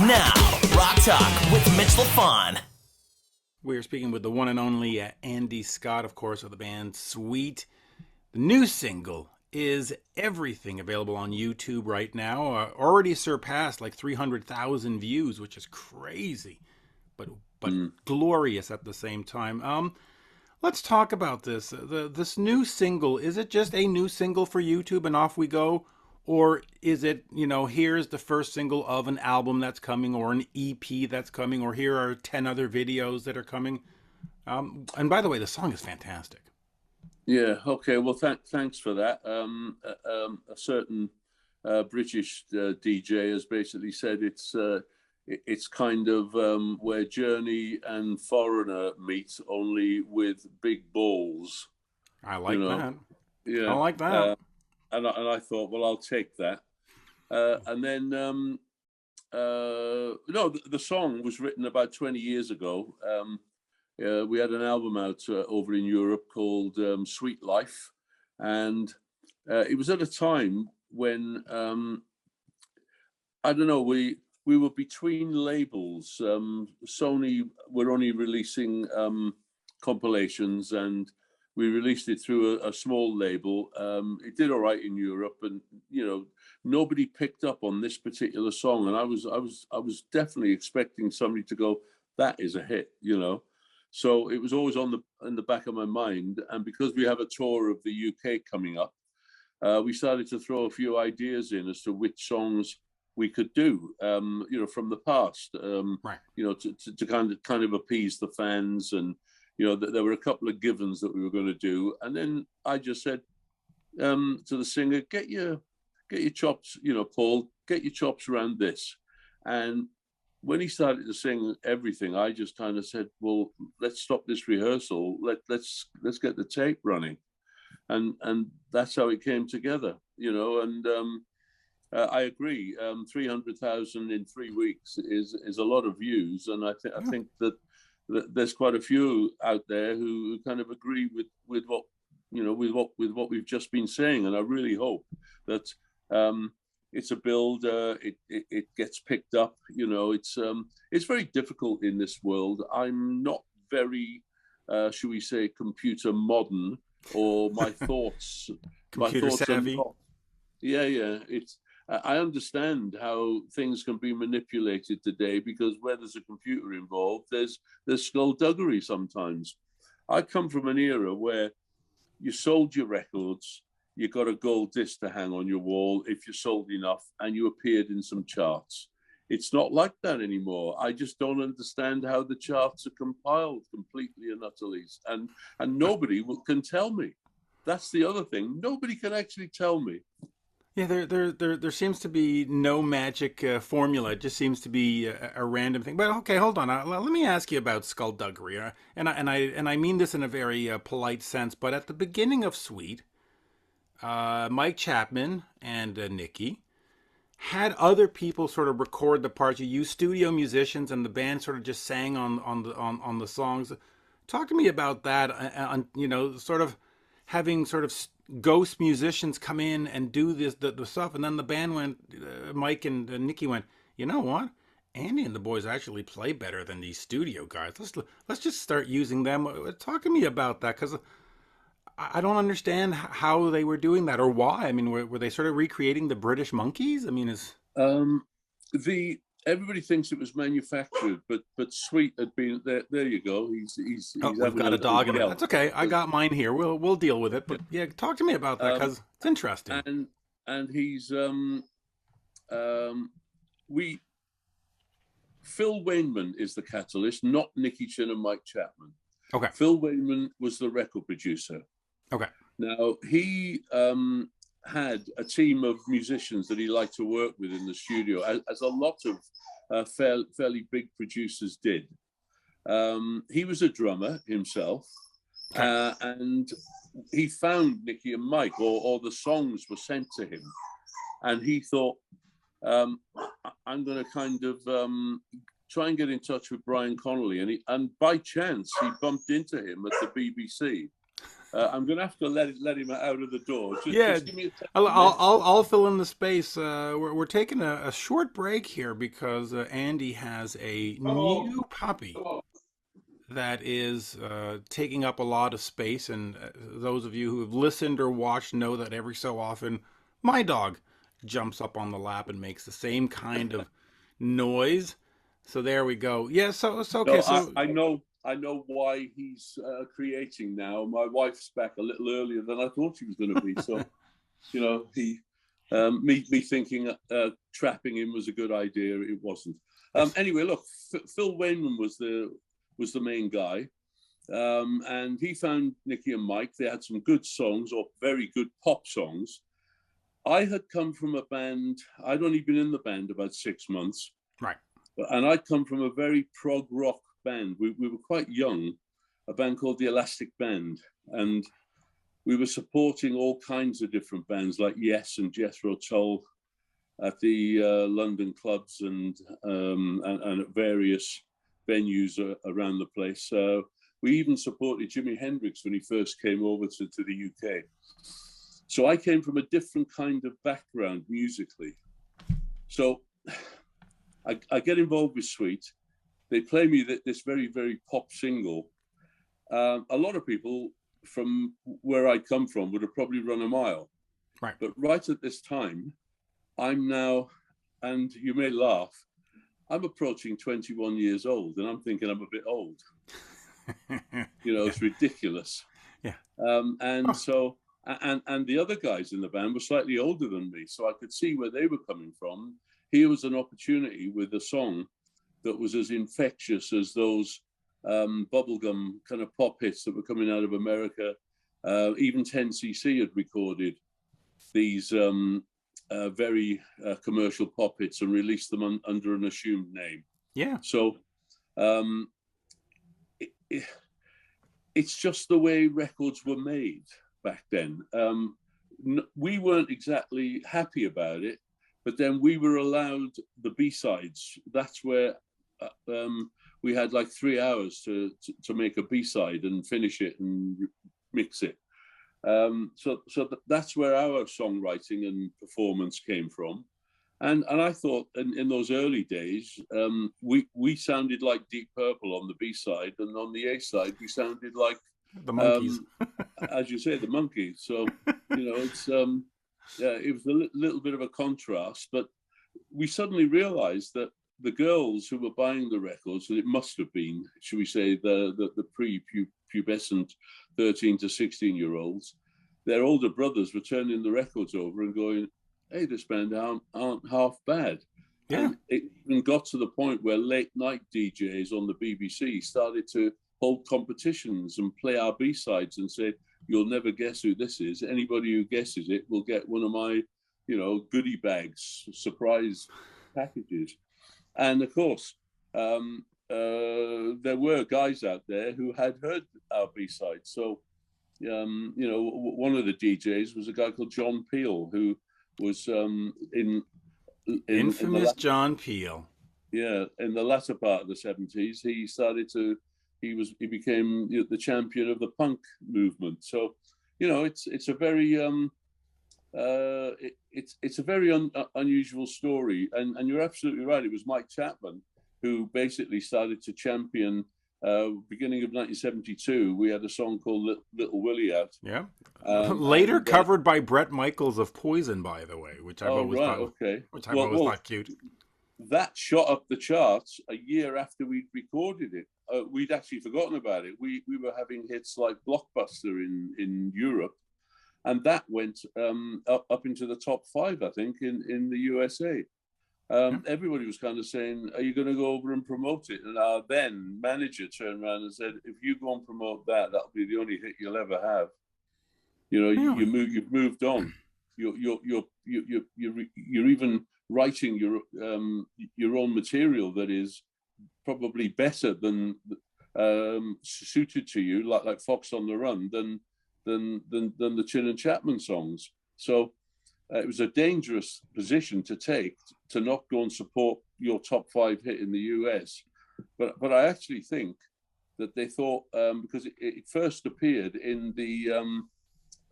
Now, Rock Talk with Mitch Lafon. We're speaking with the one and only Andy Scott, of course, of the band Sweet. The new single is Everything, available on YouTube right now. Already surpassed like 300,000 views, which is crazy, but glorious at the same time. Let's talk about this. This new single, is it just a new single for YouTube and off we go? Or is it, here's the first single of an album that's coming, or an EP that's coming, or here are 10 other videos that are coming? And by the way, the song is fantastic. Yeah, okay. Well, thanks for that. A certain British DJ has basically said it's kind of where Journey and Foreigner meet, only with big balls. I like that. Yeah, I like that. And I thought, well, I'll take that. And then, the song was written about 20 years ago. We had an album out over in Europe called Sweet Life. And it was at a time when, we were between labels. Sony were only releasing compilations, and we released it through a small label. It did all right in Europe, and nobody picked up on this particular song. And I was definitely expecting somebody to go, "That is a hit," So it was always in the back of my mind. And because we have a tour of the UK coming up, we started to throw a few ideas in as to which songs we could do, from the past, right. To kind of appease the fans. And there were a couple of givens that we were going to do, and then I just said to the singer, "Get your chops, Paul, get your chops around this." And when he started to sing Everything, I just kind of said, "Well, let's stop this rehearsal. Let's get the tape running," and that's how it came together, And I agree. 300,000 in 3 weeks is a lot of views, and I think that there's quite a few out there who kind of agree with what we've just been saying, and I really hope that it's a build. It gets picked up. It's very difficult in this world. I'm not very, should we say, computer modern, or my thoughts. Computer savvy. Yeah. I understand how things can be manipulated today, because where there's a computer involved, there's skullduggery sometimes. I come from an era where you sold your records, you got a gold disc to hang on your wall if you sold enough, and you appeared in some charts. It's not like that anymore. I just don't understand how the charts are compiled completely and utterly, and nobody can tell me. That's the other thing. Nobody can actually tell me. Yeah, there seems to be no magic formula. It just seems to be a random thing. But okay, hold on. Let me ask you about skullduggery, and I mean this in a very polite sense. But at the beginning of Sweet, Mike Chapman and Nicky had other people sort of record the parts. You used studio musicians, and the band sort of just sang on the songs. Talk to me about that. Sort of having sort of ghost musicians come in and do the stuff, and then the band went, Mike and Nicky went, "You know what? Andy and the boys actually play better than these studio guys. Let's just start using them." Talk to me about that, because I don't understand how they were doing that, or why. I mean, were they sort of recreating the British Monkeys? I mean, everybody thinks it was manufactured, but Sweet had been there. There you go. He's we've got a dog in it. That's okay. I got mine here. We'll deal with it. But yeah, talk to me about that, because it's interesting. And he's Phil Wainman is the catalyst, not Nicky Chin and Mike Chapman. Okay. Phil Wainman was the record producer. Okay. Now he had a team of musicians that he liked to work with in the studio, as a lot of fairly big producers did. He was a drummer himself, and he found Nicky and Mike, or the songs were sent to him, and he thought, I'm going to kind of try and get in touch with Brian Connolly, and by chance he bumped into him at the BBC. I'm going to have to let him out of the door. Yeah, Just give me a I'll, second. I'll, I'll I'll fill in the space. We're taking a short break here because Andy has a new puppy that is taking up a lot of space. And those of you who have listened or watched know that every so often my dog jumps up on the lap and makes the same kind of noise. So there we go. Yeah, so okay. No, So I know why he's creating now. My wife's back a little earlier than I thought she was going to be. So, he, me thinking trapping him was a good idea. It wasn't. Anyway, look, Phil Wayman was the main guy, and he found Nicky and Mike. They had some good songs, or very good pop songs. I had come from a band. I'd only been in the band about 6 months. right. And I'd come from a very prog rock band. We were quite young, a band called the Elastic Band. And we were supporting all kinds of different bands like Yes and Jethro Tull at the London clubs and at various venues around the place. We even supported Jimi Hendrix when he first came over to the UK. So I came from a different kind of background musically. So I get involved with Sweet. They play me this very, very pop single. A lot of people from where I come from would have probably run a mile. Right. But right at this time, I'm now, and you may laugh, I'm approaching 21 years old, and I'm thinking I'm a bit old. It's ridiculous. Yeah. So the other guys in the band were slightly older than me, so I could see where they were coming from. Here was an opportunity with a song that was as infectious as those bubblegum kind of pop hits that were coming out of America. Even 10cc had recorded these very commercial pop hits and released them under an assumed name. Yeah. So it's just the way records were made back then. We weren't exactly happy about it. But then we were allowed the B-sides. That's where we had like 3 hours to make a B-side and finish it and mix it. So that's where our songwriting and performance came from. And I thought in those early days, we sounded like Deep Purple on the B-side, and on the A-side, we sounded like the Monkees. As you say, the Monkees. So, it's... it was a little bit of a contrast, but we suddenly realized that the girls who were buying the records, and it must have been, should we say, the pre-pubescent 13 to 16-year-olds, their older brothers were turning the records over and going, hey, this band aren't half bad. Yeah. And it even got to the point where late night DJs on the BBC started to hold competitions and play our B-sides and say, you'll never guess who this is. Anybody who guesses it will get one of my, goodie bags, surprise packages. And of course, there were guys out there who had heard our B-side. So, one of the DJs was a guy called John Peel, who was infamous John Peel. Yeah, in the latter part of the 70s, he became the champion of the punk movement. So, it's a very it's a very unusual story. And you're absolutely right. It was Mike Chapman who basically started to champion. Beginning of 1972, we had a song called Little Willie out. Yeah. Later covered by Bret Michaels of Poison, by the way, which I've always thought cute. That shot up the charts a year after we'd recorded it. We'd actually forgotten about it. We were having hits like Blockbuster in Europe, and that went up into the top 5, I think, in the USA. Everybody was kind of saying, are you going to go over and promote it? And our then manager turned around and said, if you go and promote that, that'll be the only hit you'll ever have. You've moved on. You're even writing your own material that is probably better than suited to you, like Fox on the Run, than the Chin and Chapman songs. So it was a dangerous position to take, to not go and support your top 5 hit in the US. But I actually think that they thought, because it first appeared in the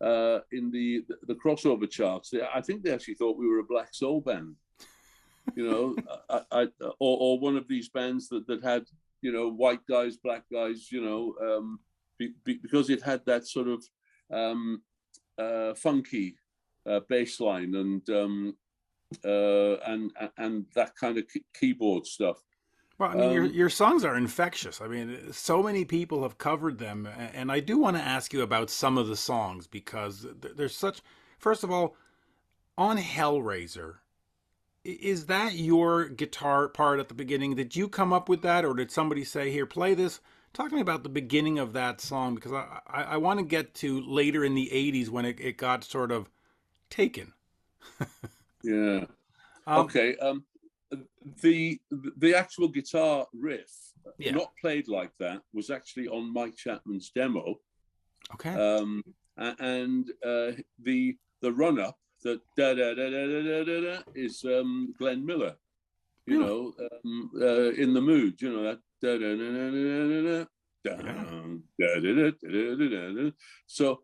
crossover charts. I think they actually thought we were a black soul band, you know, or one of these bands that had, you know, white guys, black guys, you know, because it had that sort of funky bass line and that kind of keyboard stuff. Well, I mean, your songs are infectious. I mean, so many people have covered them, and I do want to ask you about some of the songs because there's such. First of all, on Hellraiser, is that your guitar part at the beginning? Did you come up with that, or did somebody say, "Here, play this"? Talk to me about the beginning of that song because I want to get to later in the '80s when it got sort of taken. Yeah. Okay. The actual guitar riff, not played like that, was actually on Mike Chapman's demo. Okay. And the run up, the da da da da da da da, is Glenn Miller. You know, in the mood. You know that da da da da da da da. So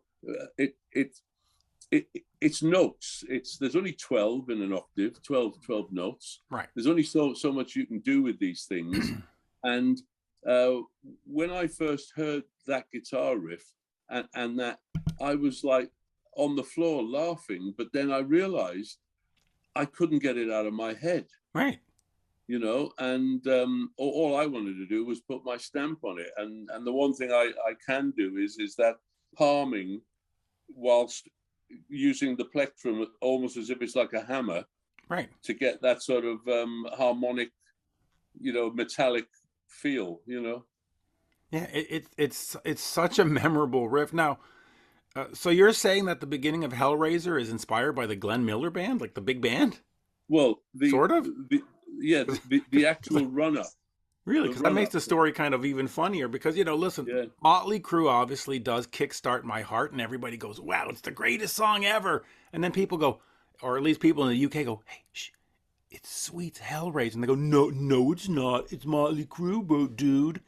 it's notes. There's only 12 in an octave, 12 notes. Right. There's only so much you can do with these things. And when I first heard that guitar riff and that, I was like on the floor laughing, but then I realized I couldn't get it out of my head. Right. You know, and all I wanted to do was put my stamp on it. And the one thing I can do is that palming whilst using the plectrum almost as if it's like a hammer, right, to get that sort of harmonic, you know, metallic feel, you know. Yeah, it's such a memorable riff. Now, so you're saying that the beginning of Hellraiser is inspired by the Glenn Miller band, like the big band? Well, sort of. The actual run up. Really, because that makes the story kind of even funnier. Because, you know, listen, Mötley Crüe obviously does Kickstart My Heart, and everybody goes, wow, it's the greatest song ever. And then people go, or at least people in the UK go, hey, shh, it's Sweet's Hellraiser. And they go, no, it's not. It's Mötley Crüe, dude.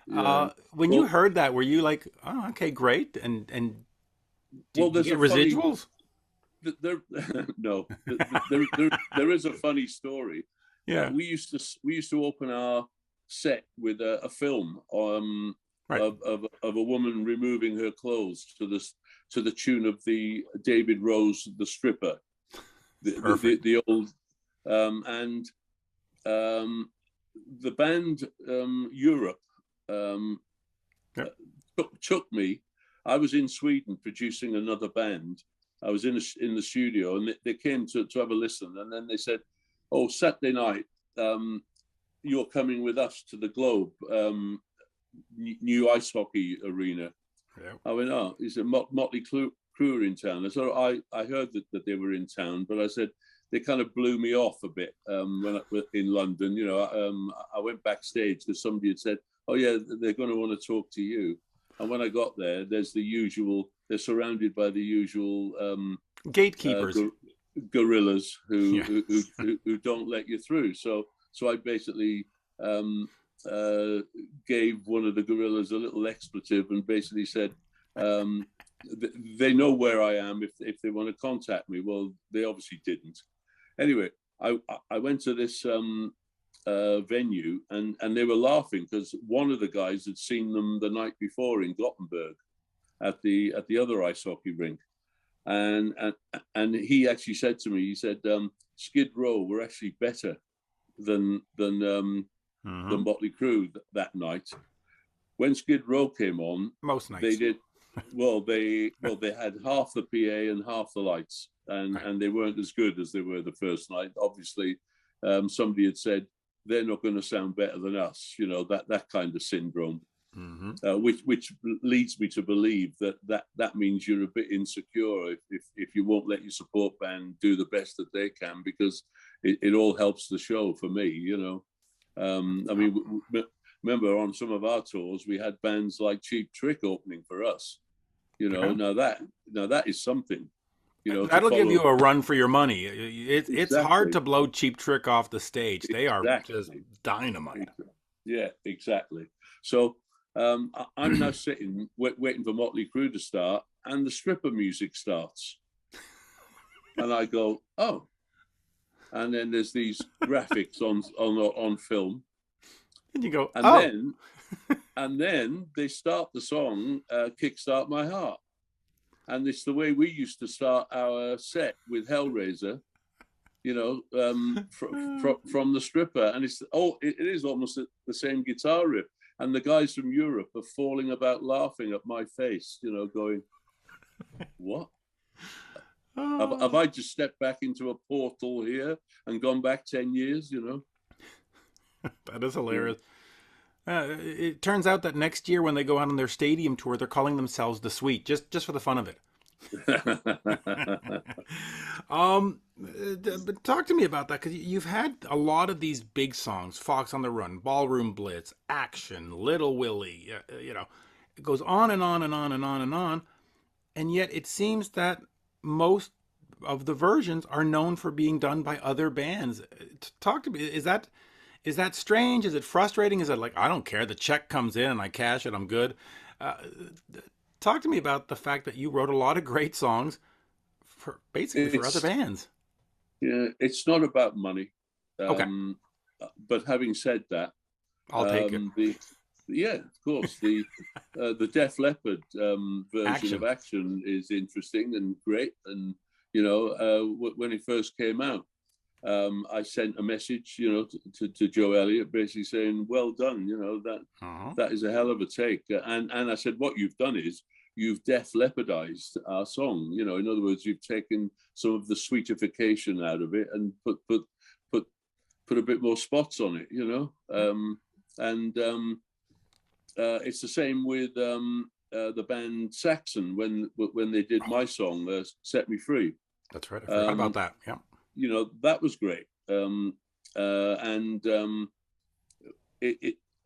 Yeah. When you heard that, were you like, oh, okay, great? And did you get residuals? No, there is a funny story. Yeah, we used to open our set with a film of a woman removing her clothes to the tune of the David Rose, the stripper, the old and the band Europe took me. I was in Sweden producing another band. I was in the studio, and they came to have a listen, and then they said, "Oh, Saturday night, you're coming with us to the Globe, new ice hockey arena." Yeah. I went, "Oh," he said, "Mötley Crüe are in town." I said, I heard that they were in town, but I said, they kind of blew me off a bit when I was in London. You know, I went backstage because somebody had said, "Oh yeah, they're going to want to talk to you." And when I got there, there's the usual. They're surrounded by the usual gatekeepers, gorillas who don't let you through. So I basically gave one of the gorillas a little expletive and basically said, they know where I am if they want to contact me. Well, they obviously didn't. Anyway, I went to this venue and they were laughing because one of the guys had seen them the night before in Gothenburg at the other ice hockey rink. And he actually said to me, he said, Skid Row were actually better than Mötley Crüe that night. When Skid Row came on, most nights they did well. They had half the PA and half the lights, and they weren't as good as they were the first night. Obviously, somebody had said they're not going to sound better than us. You know, that kind of syndrome. Mm-hmm. Which leads me to believe that means you're a bit insecure if you won't let your support band do the best that they can, because it all helps the show for me, you know. I mean, remember on some of our tours we had bands like Cheap Trick opening for us, you know. Yeah. Now that is something, you know. That'll give you a run for your money. It's hard to blow Cheap Trick off the stage. They are just dynamite. Yeah, exactly. So I'm now sitting waiting for Mötley Crüe to start, and the stripper music starts, and I go, oh, and then there's these graphics on film, And you go, and oh. then they start the song, "Kickstart My Heart," and it's the way we used to start our set with Hellraiser, you know, from the stripper, and it is almost the same guitar riff, and the guys from Europe are falling about laughing at my face, you know, going, what? Have I just stepped back into a portal here and gone back 10 years, you know? That is hilarious. It turns out that next year when they go out on their stadium tour, they're calling themselves The Sweet, just for the fun of it. But talk to me about that, because you've had a lot of these big songs: Fox on the Run, Ballroom Blitz, Action, Little Willie. You know, it goes on and on and on and on and on, and yet it seems that most of the versions are known for being done by other bands. Talk to me. Is that strange? Is it frustrating? Is it like, I don't care, the check comes in and I cash it, I'm good? Uh, Talk to me about the fact that you wrote a lot of great songs for other bands. Yeah, it's not about money. Okay, But having said that, I'll take it. Yeah, of course, the Def Leppard version of Action is interesting and great. And you know, when it first came out, I sent a message, you know, to Joe Elliott, basically saying, "Well done, you know, that is a hell of a take." And I said, "What you've done is you've Def Leppardized our song. You know, in other words, you've taken some of the sweetification out of it and put a bit more spots on it. You know, it's the same with the band Saxon when they did my song, "Set Me Free." That's right. I forgot about that. Yeah. You know, that was great.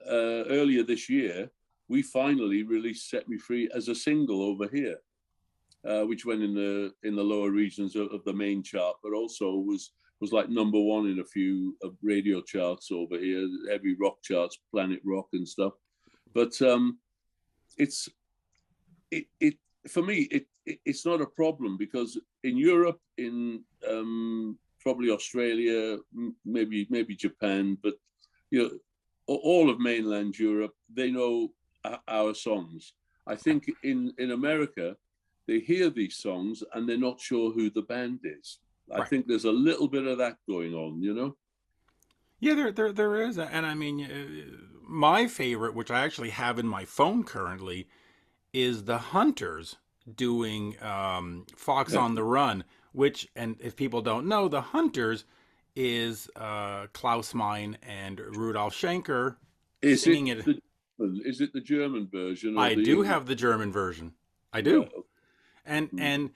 Earlier this year, we finally released "Set Me Free" as a single over here, which went in the lower regions of the main chart, but also was like #1 in a few radio charts over here, heavy rock charts, Planet Rock and stuff. But for me, it's not a problem, because in Europe, in probably Australia, maybe Japan, but you know, all of mainland Europe, they know our songs. I think in America, they hear these songs and they're not sure who the band is. I think there's a little bit of that going on, you know. Yeah, there is, and I mean, my favorite, which I actually have in my phone currently, is the Hunters doing Fox on the Run, which, and if people don't know, the Hunters is Klaus Meine and Rudolf Schenker singing it. Is it the German version? Or I do have the German version. I do. Yeah. And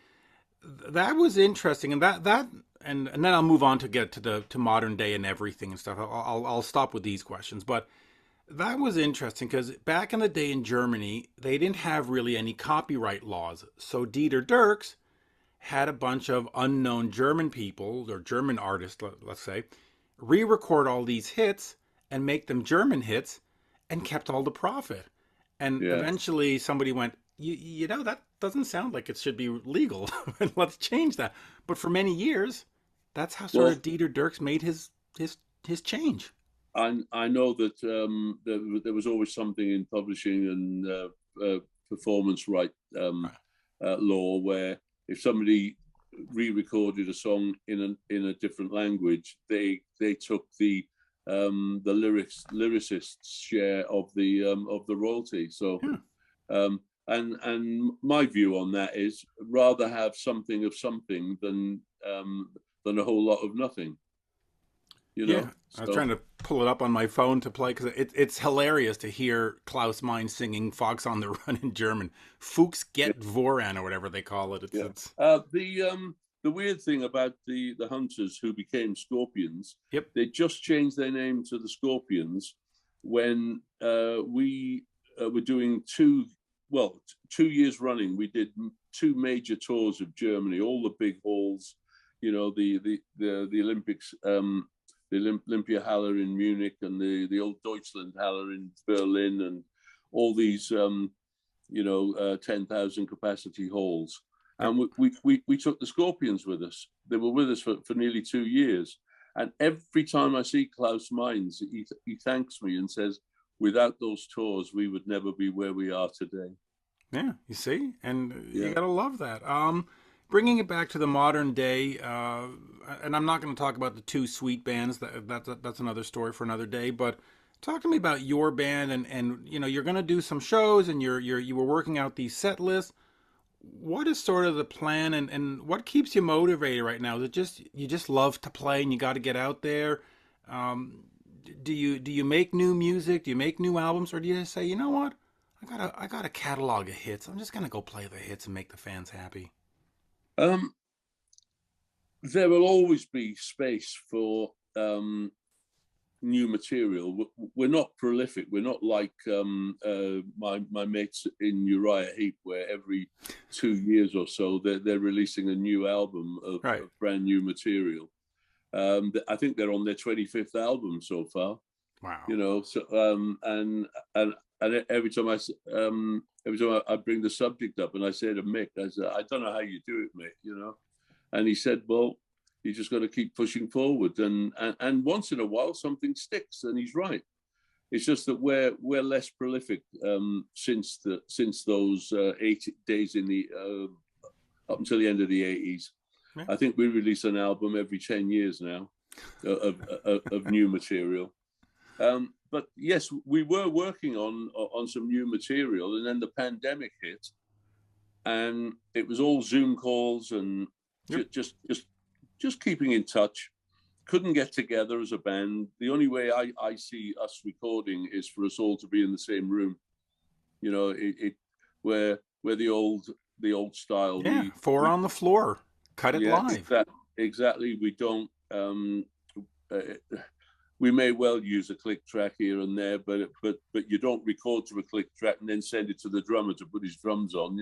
that was interesting, and and then I'll move on to get to modern day and everything and stuff. I'll stop with these questions, but that was interesting because back in the day in Germany, they didn't have really any copyright laws. So Dieter Dierks had a bunch of unknown German people, or German artists, let's say, re-record all these hits and make them German hits, and kept all the profit. And eventually somebody went, you know, that doesn't sound like it should be legal. Let's change that. But for many years, that's how sort of Dieter Dierks made his change. I know that there was always something in publishing and performance right law where if somebody re-recorded a song in a different language, they took the lyricist's share of the royalty. So, and my view on that is rather have something of something than a whole lot of nothing. You know? Yeah, I was trying to pull it up on my phone to play because it's hilarious to hear Klaus Meine singing "Fox on the Run" in German. Fuchs get Voran, or whatever they call it. It's the weird thing about the Hunters who became Scorpions, Yep. They just changed their name to the Scorpions when we were doing 2 years running. We did 2 major tours of Germany, all the big halls, you know, the Olympics, the Olympiahalle in Munich and the old Deutschlandhalle in Berlin, and all these 10,000 capacity halls. Yep. And we took the Scorpions with us. They were with us for nearly 2 years. And every time I see Klaus Mines, he thanks me and says, without those tours, we would never be where we are today. Yeah, you see? And you got to love that. Bringing it back to the modern day, and I'm not going to talk about the two Sweet bands. That's another story for another day. But talk to me about your band, and you're going to do some shows, and you were working out these set lists. What is sort of the plan, and what keeps you motivated right now? Is it just you just love to play, and you got to get out there? Do you make new music? Do you make new albums, or do you say, you know what? I got a catalog of hits. I'm just gonna go play the hits and make the fans happy. There will always be space for new material. We're not prolific. We're not like my mates in Uriah Heep, where every 2 years or so they're releasing a new album of brand new material. I think they're on their 25th album so far. Wow. So and every time I bring the subject up and I say to Mick, I said, I don't know how you do it, Mick, and he said, well, you just got to keep pushing forward, and once in a while something sticks, and he's right. It's just that we're less prolific since those 8 days in the up until the end of the 80s. Yeah. I think we release an album every 10 years now of new material. But yes, we were working on some new material, and then the pandemic hit, and it was all Zoom calls and just keeping in touch. Couldn't get together as a band. The only way I see us recording is for us all to be in the same room. Where the old style. Yeah, four on the floor, cut it live. Exactly. We don't. We may well use a click track here and there, but you don't record to a click track and then send it to the drummer to put his drums on.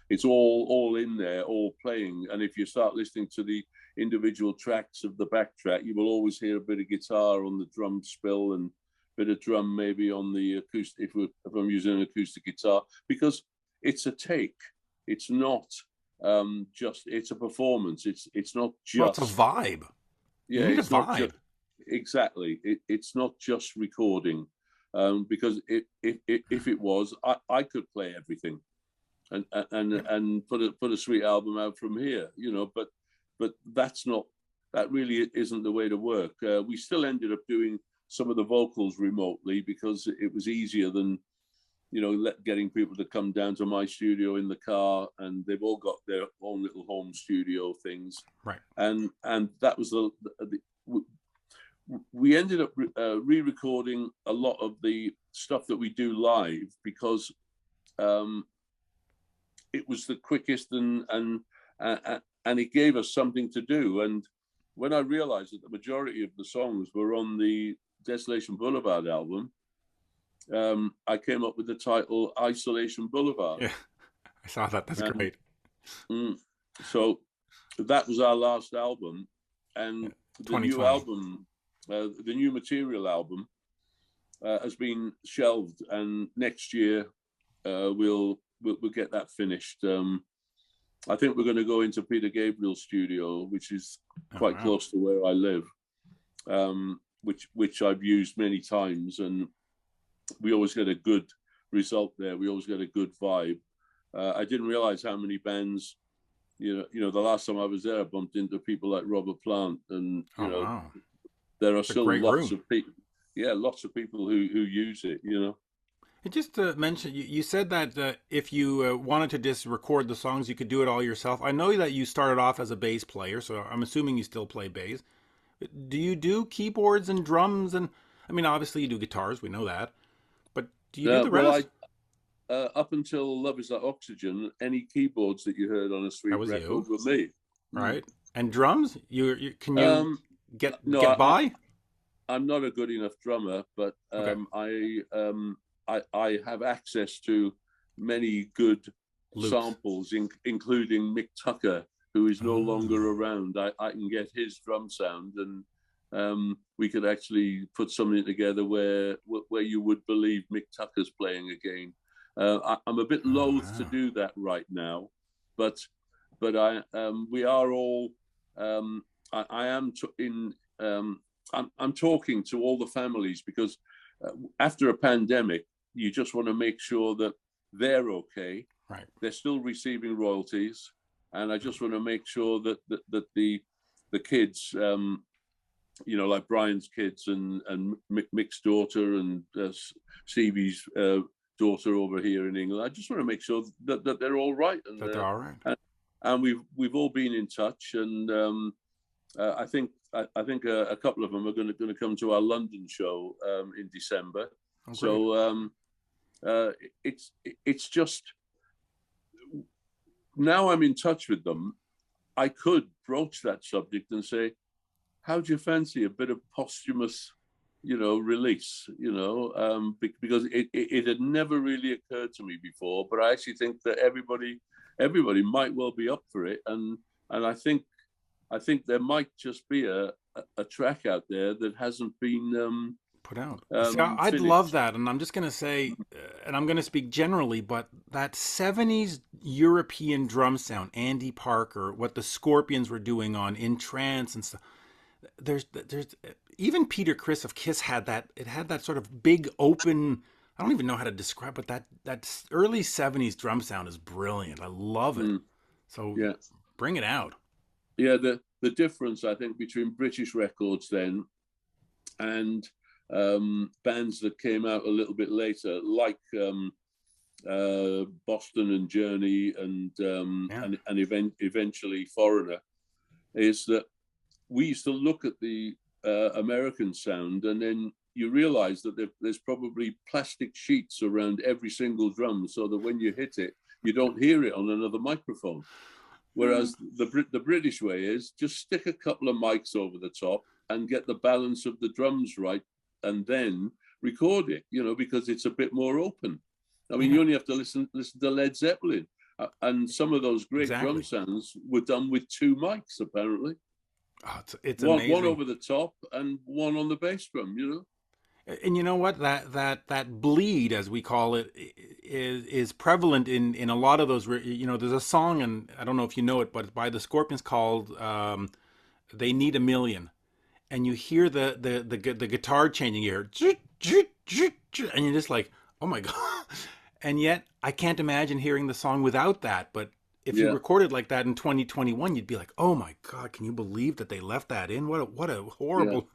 It's all in there, all playing. And if you start listening to the individual tracks of the backtrack, you will always hear a bit of guitar on the drum spill and a bit of drum maybe on the acoustic, if I'm using an acoustic guitar, because it's a take. It's not it's a performance. It's not just. Well, it's a vibe. Yeah, you need it's a vibe. Exactly. It's not just recording, because if it was, I could play everything and put a sweet album out from here, but that really isn't the way to work. We still ended up doing some of the vocals remotely because it was easier than getting people to come down to my studio in the car, and they've all got their own little home studio things, right? And that was we ended up re-recording a lot of the stuff that we do live because it was the quickest and it gave us something to do. And when I realized that the majority of the songs were on the Desolation Boulevard album, I came up with the title Isolation Boulevard. Yeah, I saw that. That's great. So that was our last album, and the new album, the new material album, has been shelved, and next year we'll get that finished. I think we're going to go into Peter Gabriel's studio, which is quite close to where I live, which I've used many times, and we always get a good result there. We always get a good vibe. I didn't realize how many bands, the last time I was there, I bumped into people like Robert Plant, and there are still lots of people. Yeah, lots of people who use it. And just to mention, you said that if you wanted to just record the songs, you could do it all yourself. I know that you started off as a bass player, so I'm assuming you still play bass. Do you do keyboards and drums? And I mean, obviously you do guitars, we know that. But do you do the rest? Up until Love Is Like Oxygen, any keyboards that you heard on a Sweet record were me. Right. And drums? Can you get by? I'm not a good enough drummer, but I have access to many good samples, including Mick Tucker, who is no longer around. I can get his drum sound, we could actually put something together where you would believe Mick Tucker's playing again. I'm a bit loath to do that right now, but we are all. I am I'm talking to all the families, because after a pandemic, you just want to make sure that they're okay. Right. They're still receiving royalties, and I just want to make sure that the kids, like Brian's kids and Mick's daughter and Stevie's daughter over here in England. I just want to make sure that they're all right, and That they're all right. And we've all been in touch, and I think a couple of them are going to come to our London show in December. Oh, so it's just, now I'm in touch with them, I could broach that subject and say, how do you fancy a bit of posthumous, release? Because it had never really occurred to me before, but I actually think that everybody might well be up for it, and I think there might just be a track out there that hasn't been put out. See, I'd finished. love that, and I'm just going to say, and I'm going to speak generally, but that 70s European drum sound, Andy Parker, what the Scorpions were doing on In Trance and stuff. There's even Peter Criss of Kiss had that. It had that sort of big open. I don't even know how to describe, but that early 70s drum sound is brilliant. I love it. So yeah, bring it out. Yeah, the difference, I think, between British records then and bands that came out a little bit later, like Boston and Journey and eventually Foreigner, is that we used to look at the American sound, and then you realize that there's probably plastic sheets around every single drum, so that when you hit it, you don't hear it on another microphone. Whereas the British way is just stick a couple of mics over the top and get the balance of the drums right, and then record it, because it's a bit more open. I mean, you only have to listen to Led Zeppelin, and some of those great drum sounds were done with two mics, apparently. Oh, it's amazing. One over the top and one on the bass drum, And you know what? That bleed, as we call it, is prevalent in a lot of those. There's a song, and I don't know if you know it, but it's by the Scorpions called "They Need a Million," and you hear the guitar changing here, and you're just like, oh my god! And yet, I can't imagine hearing the song without that. But if you recorded like that in 2021, you'd be like, oh my god, can you believe that they left that in? What a horrible.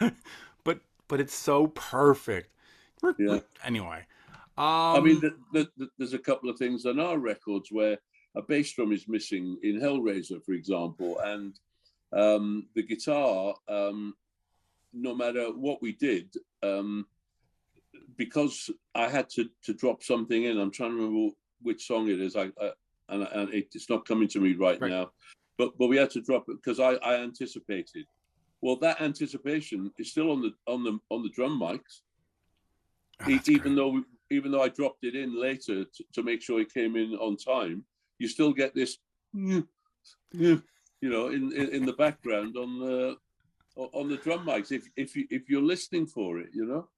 But it's so perfect. Yeah. Anyway, I mean, there's a couple of things on our records where a bass drum is missing in Hellraiser, for example, and the guitar, no matter what we did, because I had to drop something in. I'm trying to remember which song it is. And it's not coming to me right now, but we had to drop it because I anticipated. Well, that anticipation is still on the drum mics, even though I dropped it in later to make sure it came in on time. You still get this, in the background on the drum mics if you're listening for it, You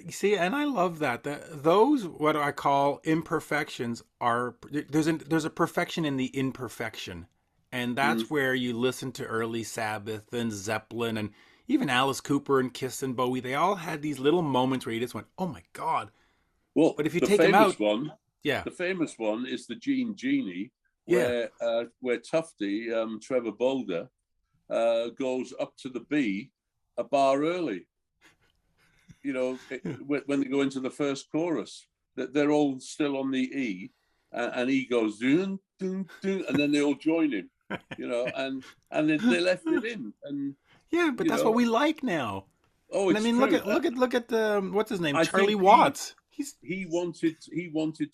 see, and I love that. Those what I call imperfections are there's a perfection in the imperfection. And that's where you listen to early Sabbath and Zeppelin and even Alice Cooper and Kiss and Bowie. They all had these little moments where you just went, "Oh my god!" Well, but if you take them out, the famous one is the Gene Genie, where Tufty, Trevor Bolder, goes up to the B a bar early. When they go into the first chorus, they're all still on the E, and he goes dun, dun, dun, and then they all join him. And they left it in, and but that's what we like now. Oh, it's I mean, true. look at what's his name, Charlie Watts. He wanted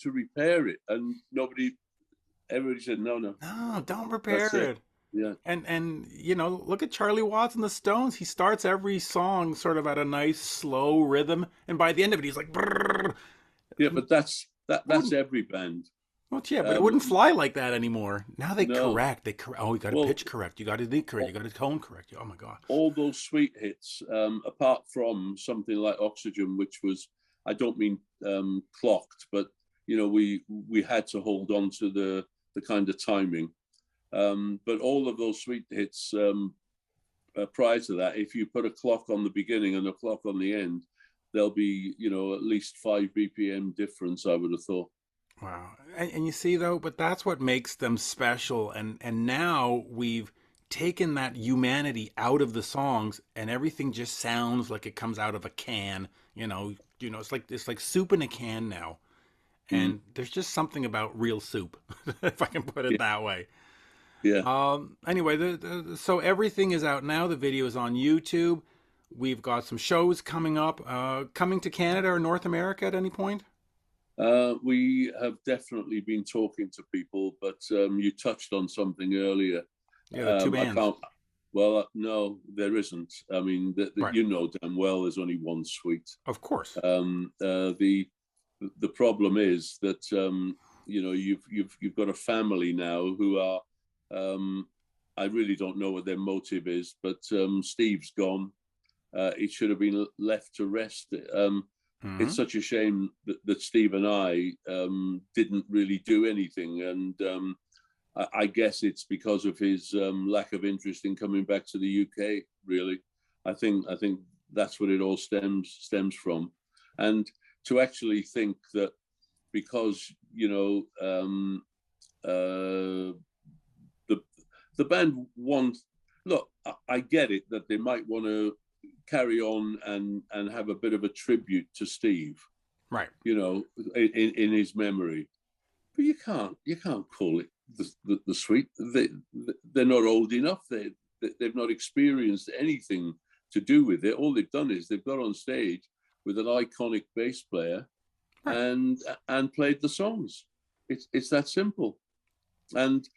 to repair it, and everybody said no, don't repair it. Yeah, and look at Charlie Watts and the Stones. He starts every song sort of at a nice slow rhythm, and by the end of it, he's like, brrr. Yeah, but that's every band. Well, yeah, but it Um, wouldn't fly like that anymore. Now they no, correct. They correct. Oh, you got to well, pitch correct. You got to lead correct. You got to tone correct. Oh my God. all those sweet hits, apart from something like Oxygen, which was, I don't mean clocked, but we had to hold on to the kind of timing. But all of those sweet hits prior to that, if you put a clock on the beginning and a clock on the end, there'll be at least 5 BPM difference, I would have thought. Wow. And you see though, but that's what makes them special. And now we've taken that humanity out of the songs, and everything just sounds like it comes out of a can. It's like soup in a can now. Mm. And there's just something about real soup, if I can put it Yeah, that way. yeah. Anyway, so everything is out now. The video is on YouTube. We've got some shows coming up. Coming to Canada or North America at any point? We have definitely been talking to people, but you touched on something earlier. Yeah, the two I bands. can't. Well, no, there isn't. I mean, Right. damn well there's only one suite. Of course. The problem is that you've got a family now who are. I really don't know what their motive is, but Steve's gone. It should have been left to rest. Mm-hmm. It's such a shame that Steve and I didn't really do anything, and I guess it's because of his lack of interest in coming back to the UK. Really, I think that's what it all stems from, and to actually think that because the band want. Look, I get it that they might want to carry on and have a bit of a tribute to Steve, Right. In his memory. But you can't call it the suite. They're not old enough. They've not experienced anything to do with it. All they've done is they've got on stage with an iconic bass player Right. and played the songs. It's that simple. And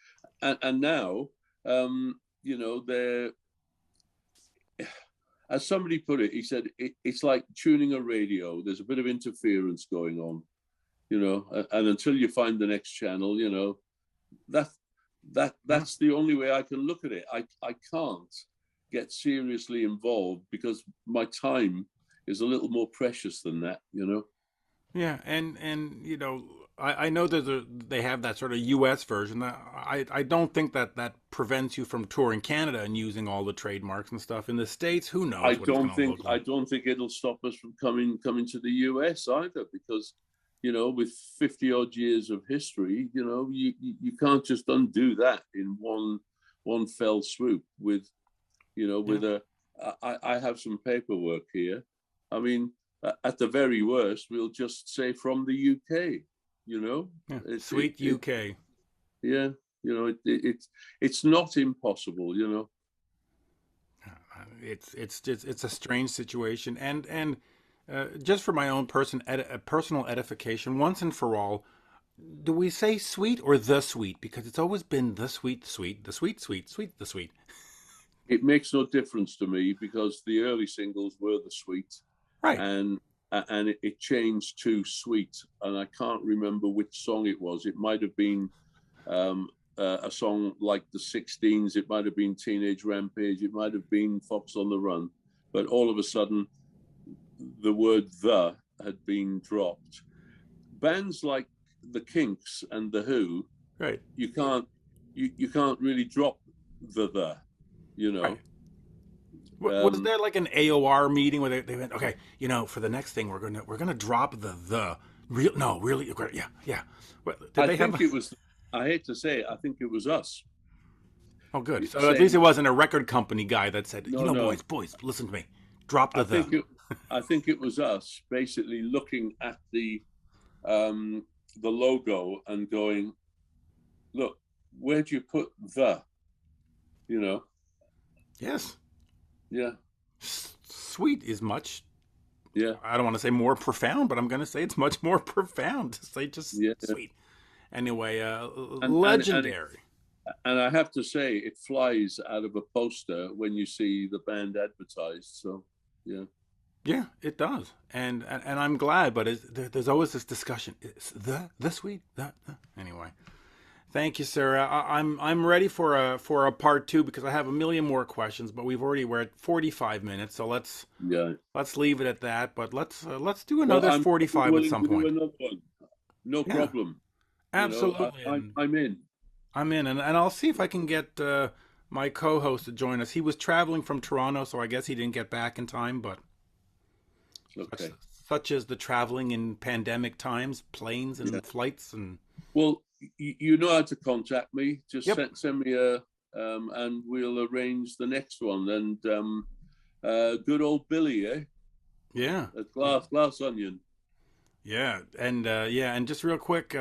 now they're, as somebody put it, he said it's like tuning a radio. There's a bit of interference going on, and until you find the next channel, that's the only way I can look at it. I can't get seriously involved because my time is a little more precious than that. Yeah, and I know that they have that sort of U.S. version. I don't think that prevents you from touring Canada and using all the trademarks and stuff. In the States, who knows what it's going to look I like? don't think it'll stop us from coming to the US either, because with 50 odd years of history, you can't just undo that in one fell swoop with Yeah. I have some paperwork here. I mean, at the very worst, we'll just say from the UK. Yeah. Sweet UK. Yeah, it's not impossible. It's a strange situation, and just for my own personal edification, once and for all, do we say sweet or the sweet? Because it's always been the sweet, sweet, the sweet, sweet, sweet, the sweet. It makes no difference to me because the early singles were the sweet, Right. and it changed to Sweet, and I can't remember which song it was. It might have been a song like the 16s. It might have been Teenage Rampage. It might have been Fox on the Run. But all of a sudden, the word "the" had been dropped. Bands like the Kinks and the Who, Right. you can't really drop the. Right. Was there like an AOR meeting where they went, okay, for the next thing we're gonna drop the real no really yeah. Did they have? It was. I hate to say it, I think it was us. Oh, good. So at least it wasn't a record company guy that said, No. boys, listen to me, drop the. I think it was us basically looking at the logo and going, look, where'd you put the? Yes. Yeah. Sweet is much. Yeah. I don't want to say more profound, but I'm going to say it's much more profound to say just sweet. Anyway, legendary. And I have to say, it flies out of a poster when you see the band advertised. So, yeah. Yeah, it does, and I'm glad. But there's always this discussion: is the sweet the anyway. Thank you, sir. I'm ready for a part two because I have a million more questions. But we're at 45 minutes, so Yeah. let's leave it at that. But let's do Well, another I'm 45 at willing some to do point. another one. No Yeah, problem. You know, absolutely. And I'm in. I'm in, and I'll see if I can get my co-host to join us. He was traveling from Toronto, so I guess he didn't get back in time. But such, Okay. such as the traveling in pandemic times, planes Yeah. and flights, and Well, you know how to contact me. Just yep, send me a, and we'll arrange the next one. And good old Billy, eh? yeah. A glass onion. Yeah, and just real quick,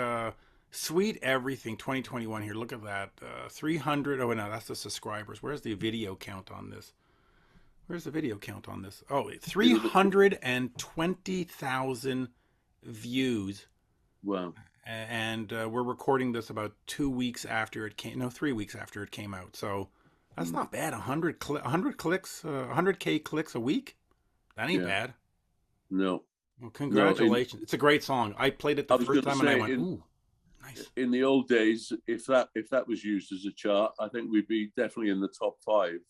Sweet Everything 2021 here. Look at that. 300. Oh, no, that's the subscribers. Where's the video count on this? Where's the video count on this? Oh, It'll be, 320,000 views. wow. And we're recording this about 2 weeks after it came. No, 3 weeks after it came out. So that's not bad. 100 clicks, 100K clicks a week. That ain't Yeah. bad. No. Well, No. congratulations. It's a great song. I played it I the was first going to time and I say, went, ooh, nice. in the old days, if that was used as a chart, I think we'd be definitely in the top 5.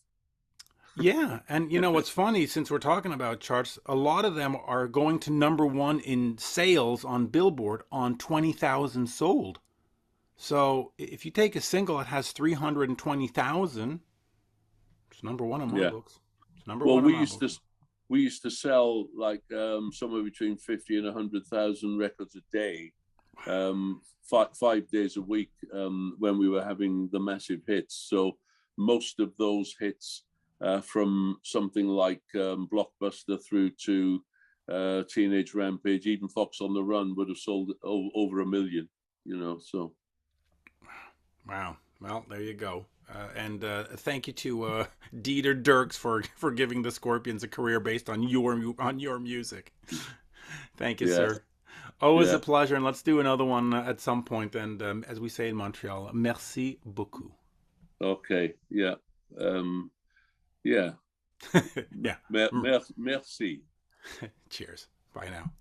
Yeah, and you know what's funny, since we're talking about charts, a lot of them are going to #1 in sales on Billboard on 20,000 sold. So if you take a single that has 320,000, it's #1 in my Yeah. books. It's number Well, one in my books. we used to sell like somewhere between 50 and 100,000 records a day, 5 days a week when we were having the massive hits. So most of those hits from something like Blockbuster through to Teenage Rampage, even Fox on the Run would have sold over 1 million, you know, so. Wow. Well, there you go. And thank you to Dieter Dirks for giving the Scorpions a career based on your music. Thank you, Yeah. sir. Always Yeah. a pleasure, and let's do another one at some point. And as we say in Montreal, merci beaucoup. Okay. Yeah. Yeah. Yeah. Merci. Cheers. Bye now.